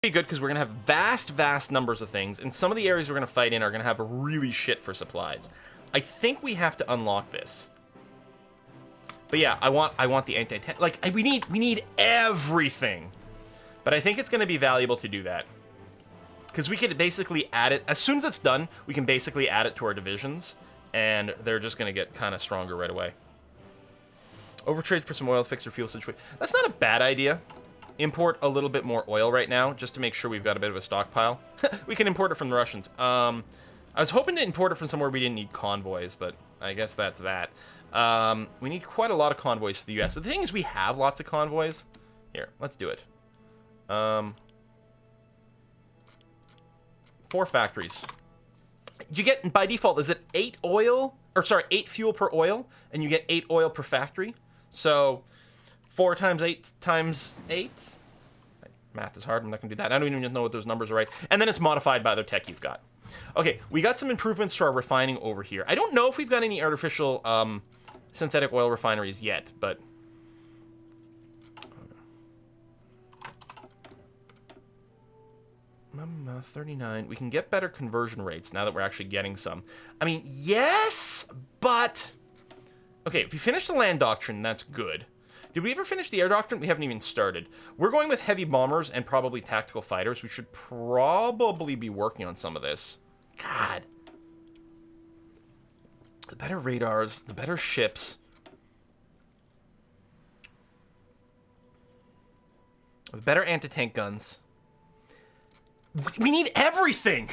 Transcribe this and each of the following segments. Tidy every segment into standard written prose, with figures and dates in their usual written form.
Pretty good because we're gonna have vast numbers of things, and some of the areas we're gonna fight in are gonna have really shit for supplies. I think we have to unlock this. But yeah, I want the anti-tank. Like we need everything. But I think it's gonna be valuable to do that. Because we could basically add it as soon as it's done, we can basically add it to our divisions, and they're just gonna get kind of stronger right away. Overtrade for some oil, fix your fuel situation. That's not a bad idea. Import a little bit more oil right now, just to make sure we've got a bit of a stockpile. We can import it from the Russians. I was hoping to import it from somewhere we didn't need convoys, but I guess that's that. We need quite a lot of convoys for the US. But the thing is, we have lots of convoys. Here, let's do it. 4 factories. You get, by default, is it 8 oil? Or sorry, 8 fuel per oil, and you get 8 oil per factory. So 4 times 8 times 8. Math is hard. I'm not going to do that. I don't even know what those numbers are right. And then it's modified by the tech you've got. Okay, we got some improvements to our refining over here. I don't know if we've got any artificial synthetic oil refineries yet, but... 39. We can get better conversion rates now that we're actually getting some. I mean, yes, but... Okay, if we finish the land doctrine, that's good. Did we ever finish the air doctrine? We haven't even started. We're going with heavy bombers and probably tactical fighters. We should probably be working on some of this. God. The better radars, the better ships. The better anti-tank guns. We need everything!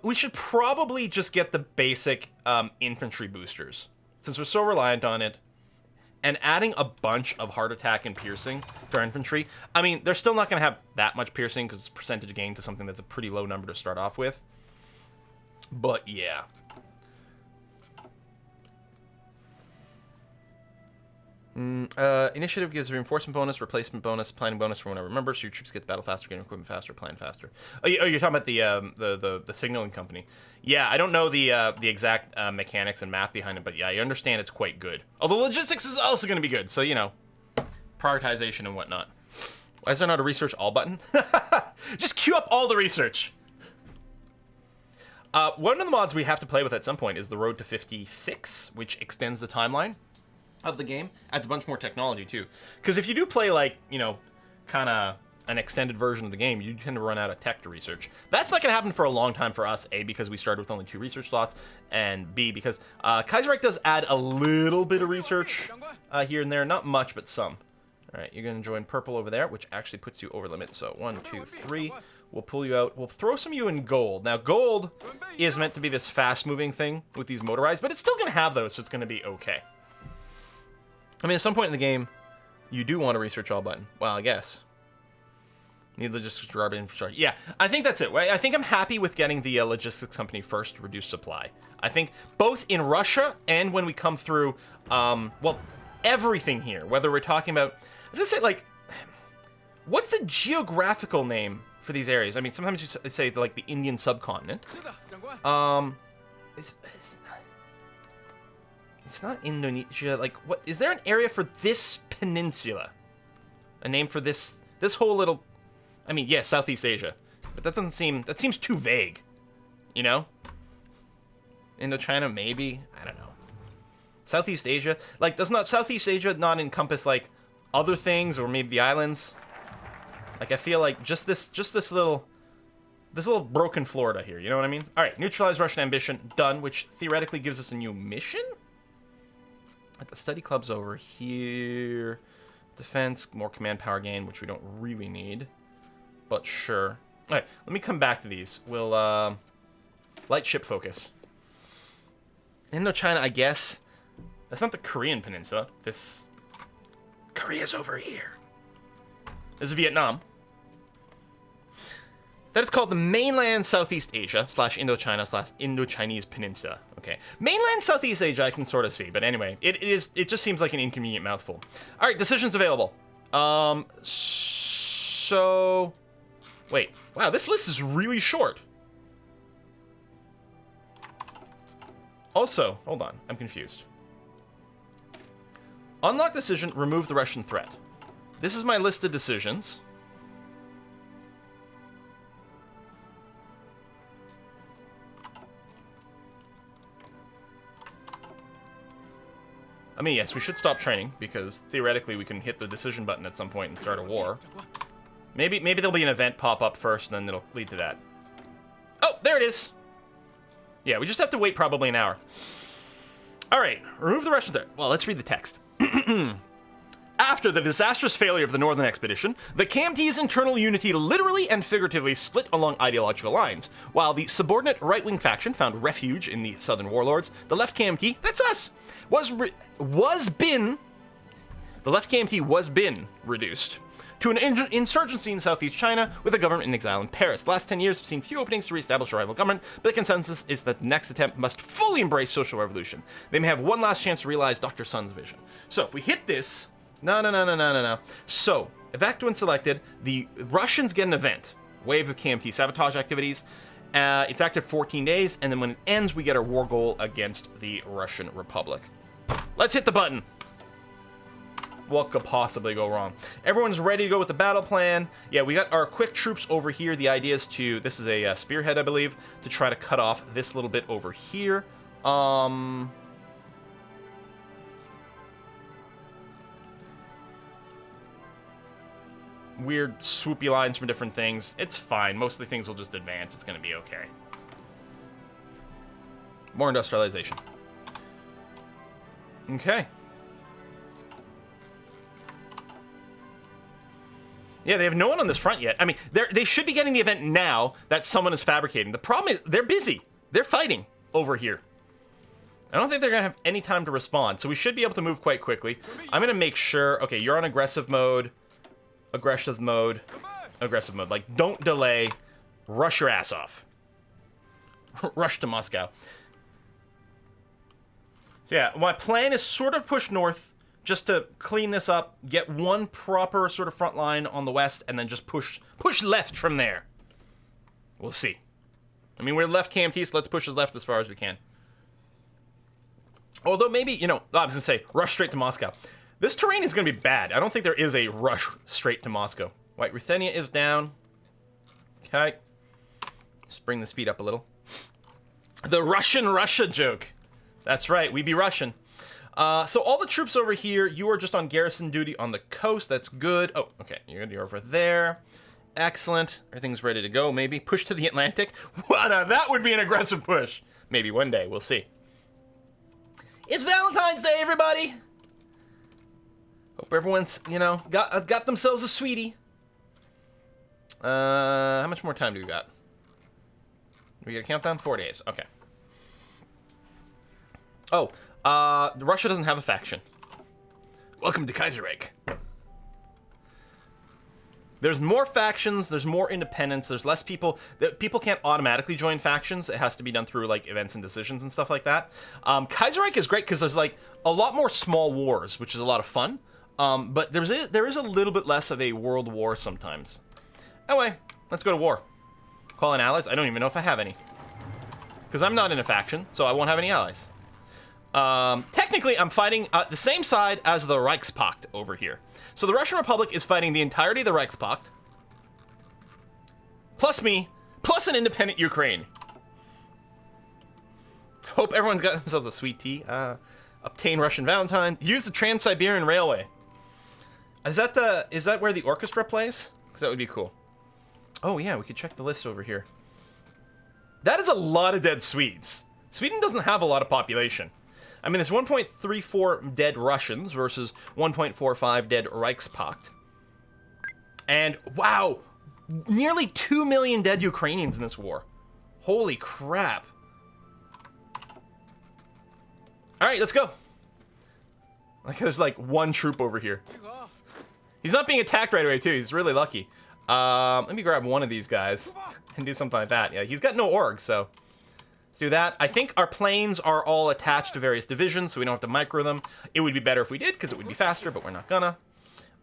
We should probably just get the basic infantry boosters, since we're so reliant on it. And adding a bunch of heart attack and piercing to our infantry. I mean, they're still not going to have that much piercing because it's percentage gain to something that's a pretty low number to start off with. But yeah. Initiative gives reinforcement bonus, replacement bonus, planning bonus for whenever members, so your troops get to battle faster, get equipment faster, plan faster. Oh, you're talking about the signaling company. Yeah, I don't know the exact mechanics and math behind it, but yeah, I understand it's quite good. Although logistics is also going to be good, so you know, prioritization and whatnot. Why is there not a research all button? Just queue up all the research. One of the mods we have to play with at some point is the Road to 56, which extends the timeline of the game. Adds a bunch more technology too, because if you do play like, you know, kind of an extended version of the game, you tend to run out of tech to research. That's not gonna happen for a long time for us, A, because we started with only 2 research slots, and B, because Kaiserreich does add a little bit of research here and there, not much but some. All right, you're gonna join purple over there, which actually puts you over limit. So 1 2 3, we'll pull you out. We'll throw some of you in gold. Now gold is meant to be this fast moving thing with these motorized, but it's still gonna have those, so it's gonna be okay. I mean, at some point in the game, you do want a research all button. Well, I guess. Need logistics to our infrastructure. Yeah, I think that's it. I think I'm happy with getting the logistics company first to reduce supply. I think both in Russia and when we come through, well, everything here, whether we're talking about, as I say, like, what's the geographical name for these areas? I mean, sometimes you say like the Indian subcontinent. It's not Indonesia. Like, what is there an area for this peninsula? A name for this whole little? I mean, yes, Southeast Asia, but that doesn't seem. That seems too vague. You know? Indochina, maybe. I don't know. Southeast Asia, like, does not Southeast Asia not encompass like other things or maybe the islands? Like, I feel like just this little broken Florida here. You know what I mean? All right, neutralize Russian ambition, done. Which theoretically gives us a new mission. At the study club's over here. Defense, more command power gain, which we don't really need. But sure. Alright, let me come back to these. We'll, light ship focus. Indochina, I guess. That's not the Korean peninsula. This... Korea's over here. This is Vietnam. That is called the mainland Southeast Asia / Indochina / Indochinese Peninsula. Okay, mainland Southeast Asia I can sort of see, but anyway, it just seems like an inconvenient mouthful. All right, decisions available. So wait, wow, this list is really short. Also, hold on, I'm confused. Unlock decision, remove the Russian threat. this is my list of decisions. I mean, yes, we should stop training, because theoretically we can hit the decision button at some point and start a war. Maybe there'll be an event pop up first, and then it'll lead to that. Oh, there it is! Yeah, we just have to wait probably an hour. Alright, remove the Russians there. Well, let's read the text. After the disastrous failure of the Northern Expedition, the KMT's internal unity literally and figuratively split along ideological lines. While the subordinate right-wing faction found refuge in the Southern warlords, the left KMT, that's us, was been reduced to an insurgency in Southeast China with a government in exile in Paris. The last 10 years have seen few openings to reestablish a rival government, but the consensus is that the next attempt must fully embrace social revolution. They may have one last chance to realize Dr. Sun's vision. So if we hit this... No. So, evacuant selected, the Russians get an event. Wave of KMT sabotage activities. It's active 14 days, and then when it ends, we get our war goal against the Russian Republic. Let's hit the button. What could possibly go wrong? Everyone's ready to go with the battle plan. Yeah, we got our quick troops over here. The idea is to, this is a spearhead, I believe, to try to cut off this little bit over here. Weird swoopy lines from different things. It's fine. Most of the things will just advance. It's going to be okay. More industrialization. Okay. Yeah, they have no one on this front yet. I mean, they should be getting the event now that someone is fabricating. The problem is they're busy. They're fighting over here. I don't think they're going to have any time to respond, so we should be able to move quite quickly. I'm going to make sure... Okay, you're on aggressive mode. Aggressive mode. Aggressive mode. Like, don't delay. Rush your ass off. Rush to Moscow. So yeah, my plan is sort of push north just to clean this up, get one proper sort of front line on the west, and then just push left from there. We'll see. I mean, we're left KMT, so let's push as left as far as we can. Although maybe, you know, I was going to say, rush straight to Moscow. This terrain is going to be bad. I don't think there is a rush straight to Moscow. White Ruthenia is down. Okay. Let's bring the speed up a little. The Russian Russia joke. That's right, we be Russian. So all the troops over here, you are just on garrison duty on the coast. That's good. Oh, okay, you're over there. Excellent. Everything's ready to go, maybe. Push to the Atlantic. Wow, now that would be an aggressive push. Maybe one day, we'll see. It's Valentine's Day, everybody! Hope everyone's, you know, got themselves a sweetie. How much more time do we got? We got a countdown? 4 days. Okay. Oh, Russia doesn't have a faction. Welcome to Kaiserreich. There's more factions, there's more independence, there's less people. People can't automatically join factions. It has to be done through, like, events and decisions and stuff like that. Kaiserreich is great because there's, like, a lot more small wars, which is a lot of fun. But there is a little bit less of a world war sometimes. Anyway, let's go to war. Call in allies? I don't even know if I have any. Because I'm not in a faction, so I won't have any allies. Technically, I'm fighting the same side as the Reichspakt over here. So the Russian Republic is fighting the entirety of the Reichspakt. Plus me, plus an independent Ukraine. Hope everyone's got themselves a sweet tea. Obtain Russian Valentine. Use the Trans-Siberian Railway. Is that where the orchestra plays? Because that would be cool. Oh yeah, we could check the list over here. That is a lot of dead Swedes. Sweden doesn't have a lot of population. I mean, there's 1.34 dead Russians versus 1.45 dead Reichspakt. And, wow, nearly 2 million dead Ukrainians in this war. Holy crap. All right, let's go. Like, there's like one troop over here. He's not being attacked right away, too. He's really lucky. Let me grab one of these guys and do something like that. Yeah, he's got no org, so... do that. I think our planes are all attached to various divisions, so we don't have to micro them. It would be better if we did, because it would be faster, but we're not gonna.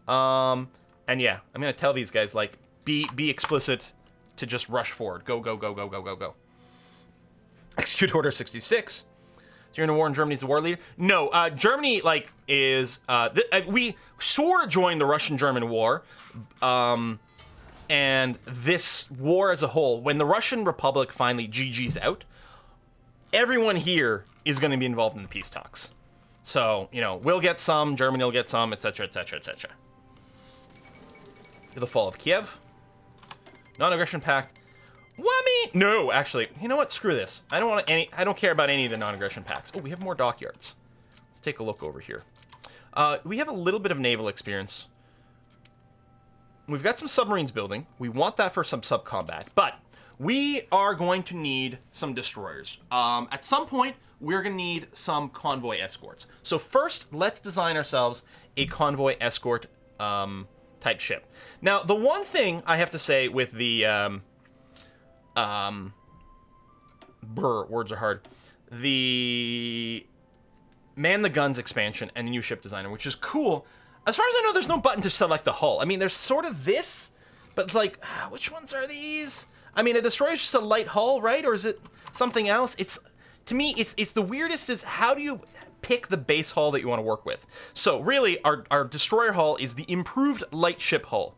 And yeah, I'm gonna tell these guys, like, be explicit to just rush forward. Go, go, go, go, go, go, go. Execute Order 66. So you're in a war and Germany's the war leader? No, Germany, like, is... we sort of joined the Russian-German war, and this war as a whole, when the Russian Republic finally GG's out, everyone here is going to be involved in the peace talks. So, you know, we'll get some, Germany will get some, etc., etc., etc. The fall of Kiev. Non-aggression pact. Whammy! No, actually, you know what? Screw this. I don't care about any of the non-aggression pacts. Oh, we have more dockyards. Let's take a look over here. We have a little bit of naval experience. We've got some submarines building. We want that for some sub-combat, but we are going to need some destroyers. At some point, we're going to need some convoy escorts. So first, let's design ourselves a convoy escort type ship. Now, the one thing I have to say with the words are hard. The man the guns expansion and new ship designer, which is cool. As far as I know, there's no button to select the hull. I mean, there's sort of this, but like, which ones are these? I mean, a destroyer is just a light hull, right? Or is it something else? It's, to me, it's the weirdest is how do you pick the base hull that you want to work with? So really, our destroyer hull is the improved light ship hull.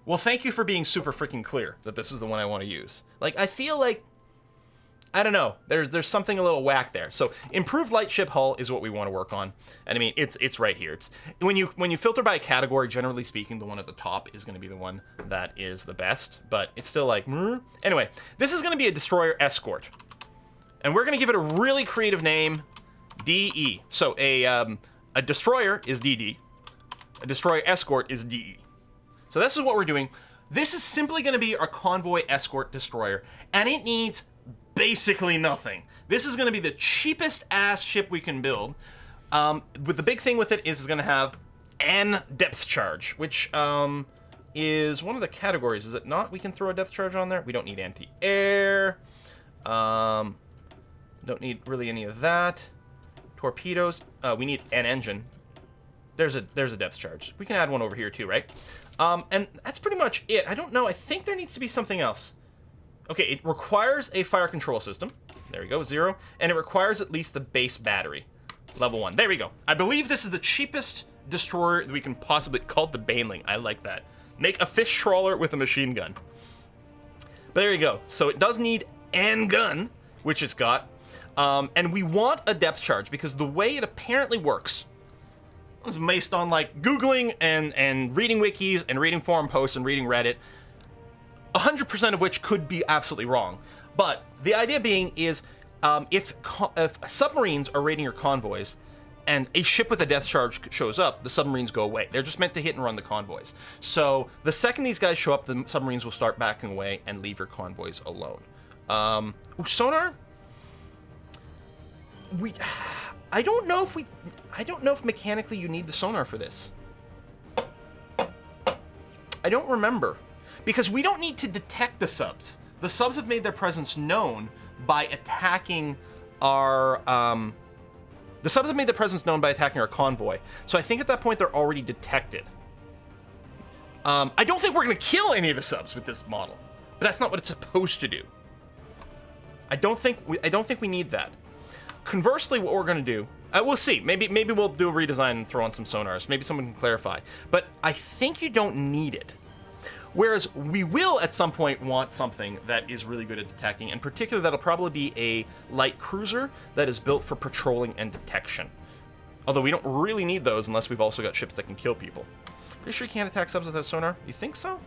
Well, thank you for being super freaking clear that this is the one I want to use. Like, I feel like, I don't know, there's something a little whack there. So improved light ship hull is what we want to work on. And I mean, it's right here. It's when you filter by category, generally speaking, the one at the top is going to be the one that is the best, but it's still like, Anyway, this is going to be a destroyer escort. And we're going to give it a really creative name, DE. So a destroyer is DD. A destroyer escort is DE. So this is what we're doing. This is simply going to be our convoy escort destroyer, and it needs basically nothing. This is going to be the cheapest ass ship we can build. With the big thing with it is it's going to have an depth charge, which is one of the categories, is it not? We can throw a depth charge on there. We don't need anti-air. Don't need really any of that. Torpedoes. We need an engine. There's a depth charge. We can add one over here too, right? And that's pretty much it. I don't know. I think there needs to be something else. Okay, it requires a fire control system. There we go, 0. And it requires at least the base battery. Level 1. There we go. I believe this is the cheapest destroyer that we can possibly... Called the Baneling. I like that. Make a fish trawler with a machine gun. But there you go. So it does need an gun, which it's got. And we want a depth charge because the way it apparently works... is based on like Googling and reading wikis and reading forum posts and reading Reddit, 100% of which could be absolutely wrong. But the idea being is if submarines are raiding your convoys and a ship with a depth charge shows up, the submarines go away. They're just meant to hit and run the convoys. So the second these guys show up, the submarines will start backing away and leave your convoys alone. Sonar? I don't know if mechanically you need the sonar for this. I don't remember. Because we don't need to detect the subs. The subs have made their presence known by attacking our... the subs have made their presence known by attacking our convoy. So I think at that point they're already detected. I don't think we're going to kill any of the subs with this model. But that's not what it's supposed to do. I don't think we need that. Conversely, what we're going to do... we'll see. Maybe we'll do a redesign and throw on some sonars. Maybe someone can clarify. But I think you don't need it. Whereas we will at some point want something that is really good at detecting, and particularly that'll probably be a light cruiser that is built for patrolling and detection. Although we don't really need those unless we've also got ships that can kill people. Pretty sure you can't attack subs without sonar? You think so?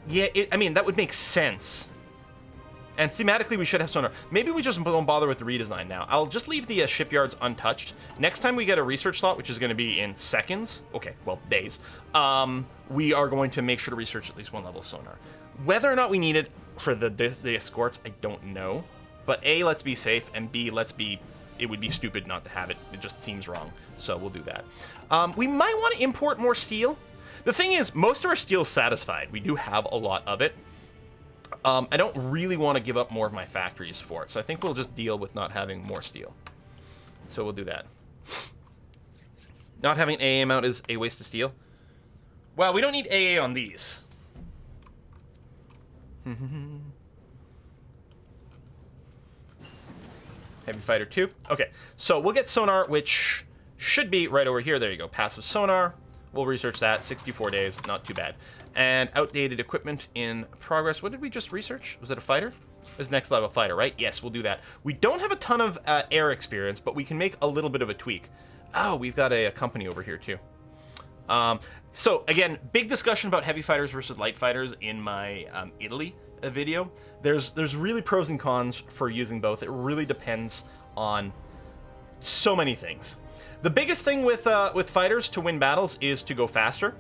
Yeah, I mean, that would make sense. And thematically, we should have sonar. Maybe we just don't bother with the redesign now. I'll just leave the shipyards untouched. Next time we get a research slot, which is going to be in seconds, okay, well, days, we are going to make sure to research at least one level of sonar. Whether or not we need it for the escorts, I don't know. But A, let's be safe, and B, it would be stupid not to have it. It just seems wrong, so we'll do that. We might want to import more steel. The thing is, most of our steel is satisfied. We do have a lot of it. I don't really want to give up more of my factories for it, so I think we'll just deal with not having more steel. So we'll do that. Not having AA mount is a waste of steel. Well, we don't need AA on these. Heavy Fighter 2. Okay, so we'll get Sonar, which should be right over here. There you go. Passive Sonar. We'll research that. 64 days. Not too bad. And outdated equipment in progress. What did we just research? Was it a fighter? It was next level fighter, right? Yes, we'll do that. We don't have a ton of air experience, but we can make a little bit of a tweak. Oh, we've got a company over here, too. So, again, big discussion about heavy fighters versus light fighters in my Italy video. There's really pros and cons for using both. It really depends on so many things. The biggest thing with fighters to win battles is to go faster.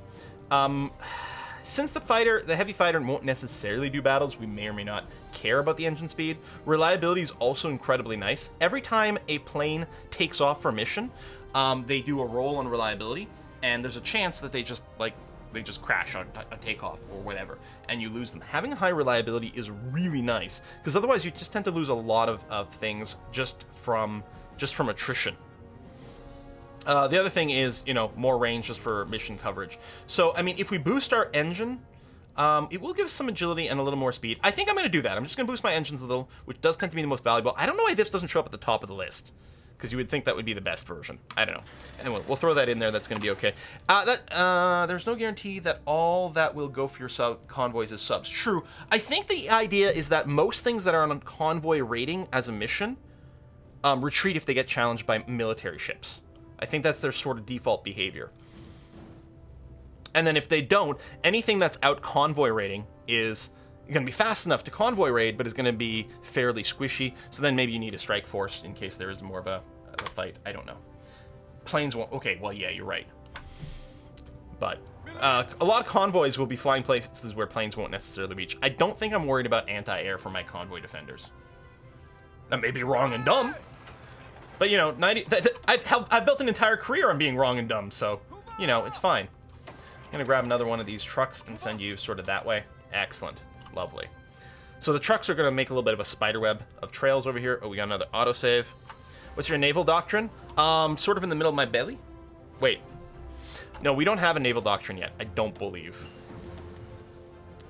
Since the heavy fighter won't necessarily do battles, we may or may not care about the engine speed. Reliability is also incredibly nice. Every time a plane takes off for a mission, they do a roll on reliability, and there's a chance that they just crash on takeoff or whatever, and you lose them. Having a high reliability is really nice, because otherwise you just tend to lose a lot of things just from attrition. The other thing is, more range just for mission coverage. So, I mean, if we boost our engine, it will give us some agility and a little more speed. I think I'm going to do that. I'm just going to boost my engines a little, which does tend to be the most valuable. I don't know why this doesn't show up at the top of the list, because you would think that would be the best version. I don't know. Anyway, we'll throw that in there. That's going to be okay. There's no guarantee that all that will go for your convoys is subs. True. I think the idea is that most things that are on a convoy rating as a mission retreat if they get challenged by military ships. I think that's their sort of default behavior. And then if they don't, anything that's out convoy rating is going to be fast enough to convoy raid, but is going to be fairly squishy. So then maybe you need a strike force in case there is more of a fight. I don't know. Planes won't. Okay, well, yeah, you're right. But a lot of convoys will be flying places where planes won't necessarily reach. I don't think I'm worried about anti-air for my convoy defenders. That may be wrong and dumb. But, I've built an entire career on being wrong and dumb, so, it's fine. I'm going to grab another one of these trucks and send you sort of that way. Excellent. Lovely. So the trucks are going to make a little bit of a spider web of trails over here. Oh, we got another autosave. What's your naval doctrine? Sort of in the middle of my belly. Wait. No, we don't have a naval doctrine yet. I don't believe.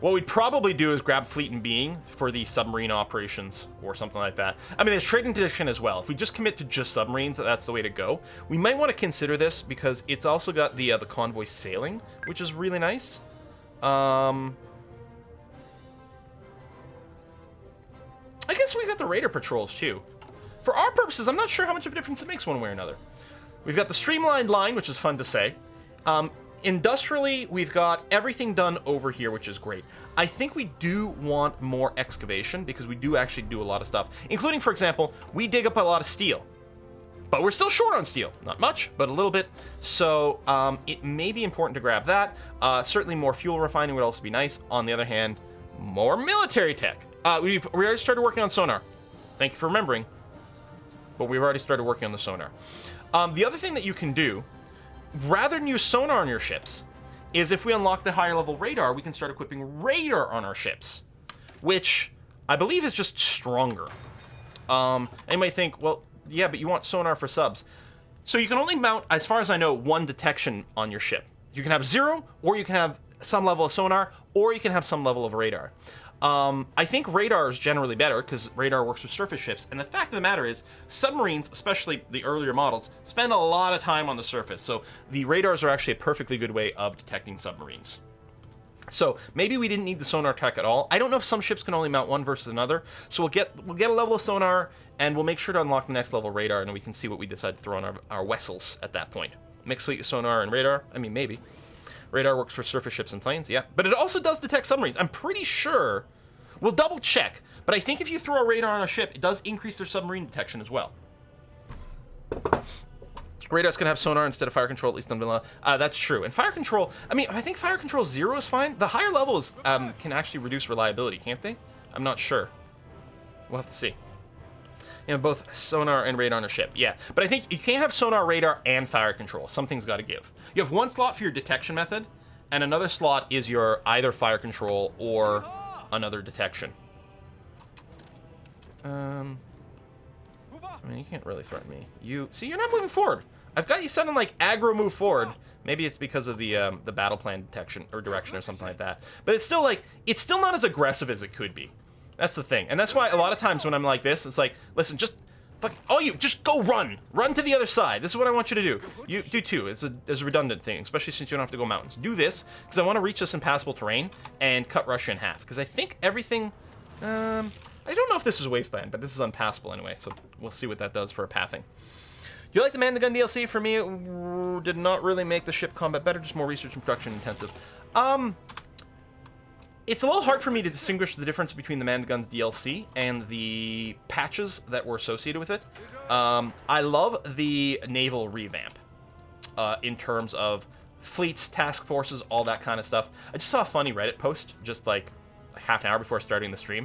What we'd probably do is grab Fleet and Being for the submarine operations or something like that. I mean, there's trade interdiction as well. If we just commit to just submarines, that's the way to go. We might want to consider this because it's also got the convoy sailing, which is really nice. I guess we got the raider patrols too. For our purposes, I'm not sure how much of a difference it makes one way or another. We've got the streamlined line, which is fun to say. Industrially, we've got everything done over here, which is great. I think we do want more excavation because we do actually do a lot of stuff, including, for example, we dig up a lot of steel, but we're still short on steel. Not much, but a little bit. So it may be important to grab that. Certainly more fuel refining would also be nice. On the other hand, more military tech. We already started working on sonar. Thank you for remembering. But we've already started working on the sonar. The other thing that you can do, rather than use sonar on your ships, is if we unlock the higher level radar, we can start equipping radar on our ships, which I believe is just stronger. And you might think, well, yeah, but you want sonar for subs. So you can only mount, as far as I know, one detection on your ship. You can have 0, or you can have some level of sonar, or you can have some level of radar. I think radar is generally better because radar works with surface ships, and the fact of the matter is submarines, especially the earlier models, spend a lot of time on the surface, so the radars are actually a perfectly good way of detecting submarines. So maybe we didn't need the sonar tech at all. I don't know if some ships can only mount one versus another, so we'll get a level of sonar, and we'll make sure to unlock the next level radar, and we can see what we decide to throw on our vessels at that point. Mixed fleet sonar and radar? I mean, maybe. Radar works for surface ships and planes, yeah. But it also does detect submarines. I'm pretty sure. We'll double check. But I think if you throw a radar on a ship, it does increase their submarine detection as well. Radars can have sonar instead of fire control, at least on vanilla. That's true. And fire control, I mean, I think fire control 0 is fine. The higher levels can actually reduce reliability, can't they? I'm not sure. We'll have to see. Both sonar and radar on a ship. Yeah, but I think you can't have sonar, radar, and fire control. Something's got to give. You have one slot for your detection method, and another slot is your either fire control or another detection. I mean, you can't really threaten me. See, you're not moving forward. I've got you sounding like aggro move forward. Maybe it's because of the battle plan detection or direction or something like that. But it's still not as aggressive as it could be. That's the thing. And that's why a lot of times when I'm like this, it's like, listen, just Fuck, oh, you just go run to the other side. This is what I want you to do. You do too. It's a redundant thing, especially since you don't have to go mountains. Do this because I want to reach this impassable terrain and cut Russia in half. Because I think everything. I don't know if this is wasteland, but this is unpassable anyway. So we'll see what that does for a pathing. You like the Man the Gun DLC? For me, it did not really make the ship combat better. Just more research and production intensive. It's a little hard for me to distinguish the difference between the Man the Guns DLC and the patches that were associated with it. I love the naval revamp in terms of fleets, task forces, all that kind of stuff. I just saw a funny Reddit post just like half an hour before starting the stream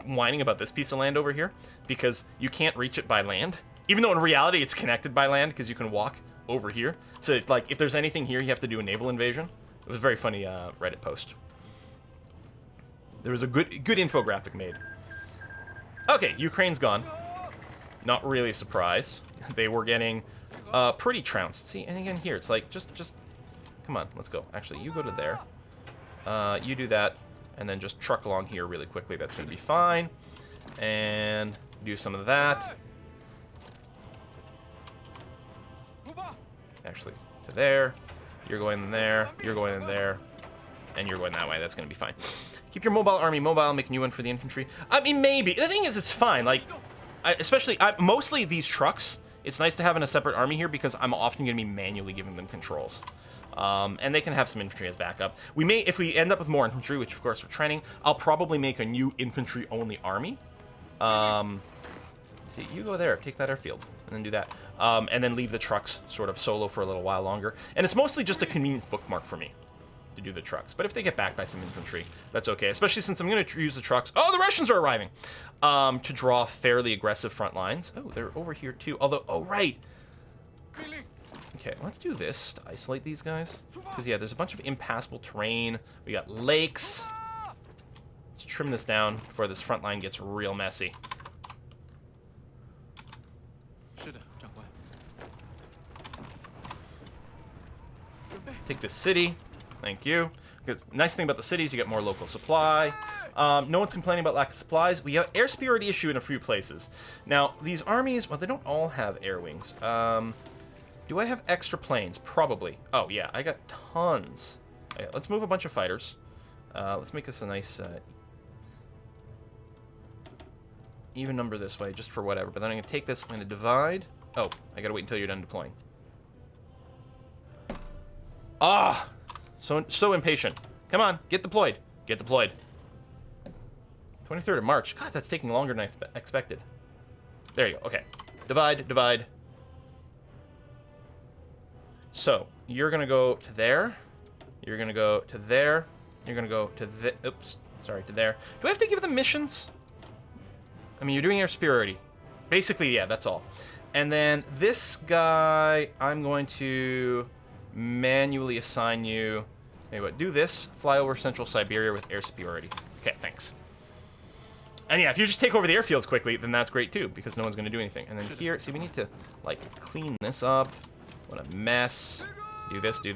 whining about this piece of land over here because you can't reach it by land, even though in reality it's connected by land because you can walk over here. So if there's anything here, you have to do a naval invasion. It was a very funny Reddit post. There was a good infographic made. Okay, Ukraine's gone. Not really a surprise. They were getting pretty trounced. See, and again here, it's like, just, come on, let's go. Actually, you go to there. You do that, and then just truck along here really quickly. That's going to be fine. And do some of that. Actually, to there. You're going in there. You're going in there. And you're going that way. That's going to be fine. Keep your mobile army mobile, make a new one for the infantry. I mean, maybe. The thing is, it's fine. Like, mostly these trucks, it's nice to have in a separate army here because I'm often going to be manually giving them controls. And they can have some infantry as backup. We may, if we end up with more infantry, which of course we're training, I'll probably make a new infantry-only army. See, you go there, take that airfield, and then do that. And then leave the trucks sort of solo for a little while longer. And it's mostly just a convenient bookmark for me to do the trucks. But if they get backed by some infantry, that's okay. Especially since I'm going to use the trucks. Oh, the Russians are arriving! To draw fairly aggressive front lines. Oh, they're over here too. Although, oh, right. Okay, let's do this to isolate these guys. Because, yeah, there's a bunch of impassable terrain. We got lakes. Let's trim this down before this front line gets real messy. Take this city. Thank you. Because nice thing about the cities, you get more local supply. No one's complaining about lack of supplies. We have air superiority issue in a few places. Now, these armies, well, they don't all have air wings. Do I have extra planes? Probably. Oh, yeah, I got tons. Okay, let's move a bunch of fighters. Let's make this a nice even number this way, just for whatever. But then I'm going to take this, I'm going to divide. Oh, I got to wait until you're done deploying. Ah! So impatient. Come on, get deployed. Get deployed. 23rd of March. God, that's taking longer than I expected. There you go. Okay. Divide, divide. So, you're going to go to there. You're going to go to there. You're going to go to the... Oops. Sorry, to there. Do I have to give them missions? I mean, you're doing air superiority. Basically, yeah, that's all. And then this guy, I'm going to manually assign you. Anyway, do this. Fly over Central Siberia with air superiority. Okay, thanks. And yeah, if you just take over the airfields quickly, then that's great too, because no one's going to do anything. And then here, see, we need to, like, clean this up. What a mess. Do this,